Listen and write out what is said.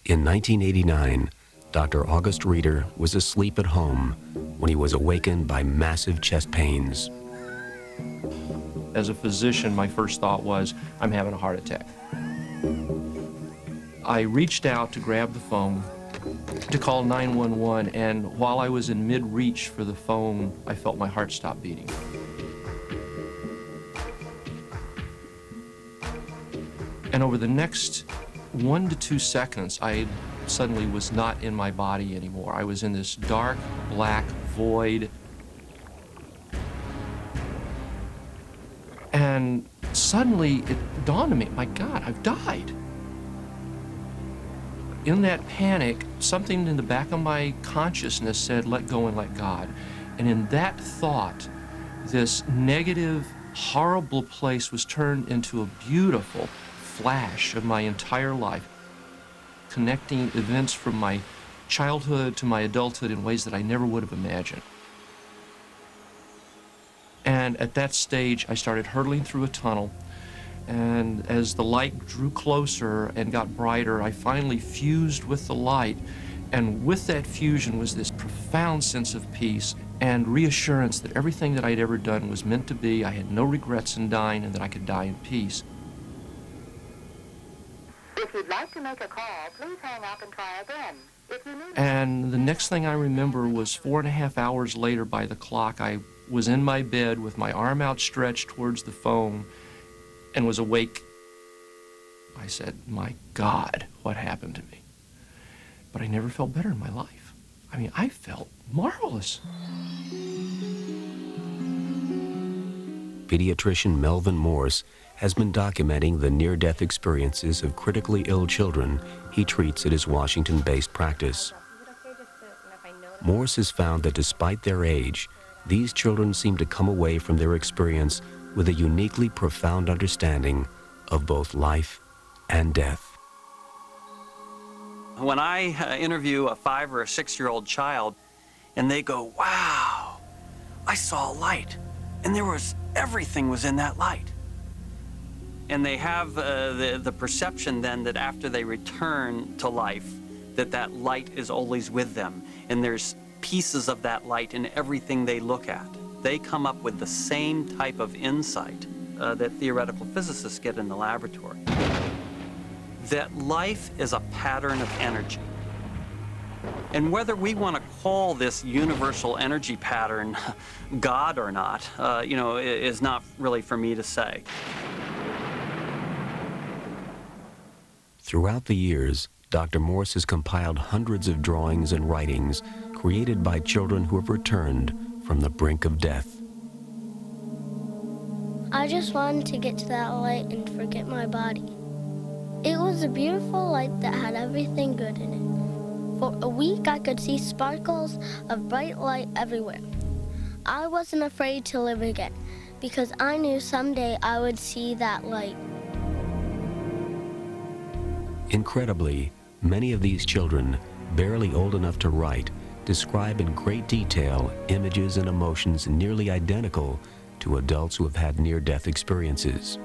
In 1989, Dr. August Reeder was asleep at home when he was awakened by massive chest pains. As a physician, my first thought was, I'm having a heart attack. I reached out to grab the phone to call 911, and while I was in mid-reach for the phone, I felt my heart stop beating. And over the next 1 to 2 seconds, I suddenly was not in my body anymore. I was in this dark, black void. And suddenly it dawned on me, my God, I've died. In that panic, something in the back of my consciousness said, let go and let God. And in that thought, this negative, horrible place was turned into a beautiful flash of my entire life, connecting events from my childhood to my adulthood in ways that I never would have imagined. And at that stage, I started hurtling through a tunnel, and as the light drew closer and got brighter, I finally fused with the light, and with that fusion was this profound sense of peace and reassurance that everything that I'd ever done was meant to be. I had no regrets in dying, and that I could die in peace. If you'd like to make a call, please hang up and try again. If you need... And the next thing I remember was 4.5 hours later by the clock, I was in my bed with my arm outstretched towards the phone and was awake. I said, my God, what happened to me? But I never felt better in my life. I mean, I felt marvelous. Pediatrician Melvin Morse has been documenting the near-death experiences of critically ill children he treats at his Washington-based practice. Morse has found that despite their age, these children seem to come away from their experience with a uniquely profound understanding of both life and death. When I interview a 5 or a 6-year-old child and they go, wow, I saw a light, and everything was in that light. And they have the perception then that after they return to life, that light is always with them, and there's pieces of that light in everything they look at. They come up with the same type of insight that theoretical physicists get in the laboratory. That life is a pattern of energy. And whether we want to call this universal energy pattern God or not, is not really for me to say. Throughout the years, Dr. Morse has compiled hundreds of drawings and writings created by children who have returned from the brink of death. I just wanted to get to that light and forget my body. It was a beautiful light that had everything good in it. For a week, I could see sparkles of bright light everywhere. I wasn't afraid to live again because I knew someday I would see that light. Incredibly, many of these children, barely old enough to write, describe in great detail images and emotions nearly identical to adults who have had near-death experiences.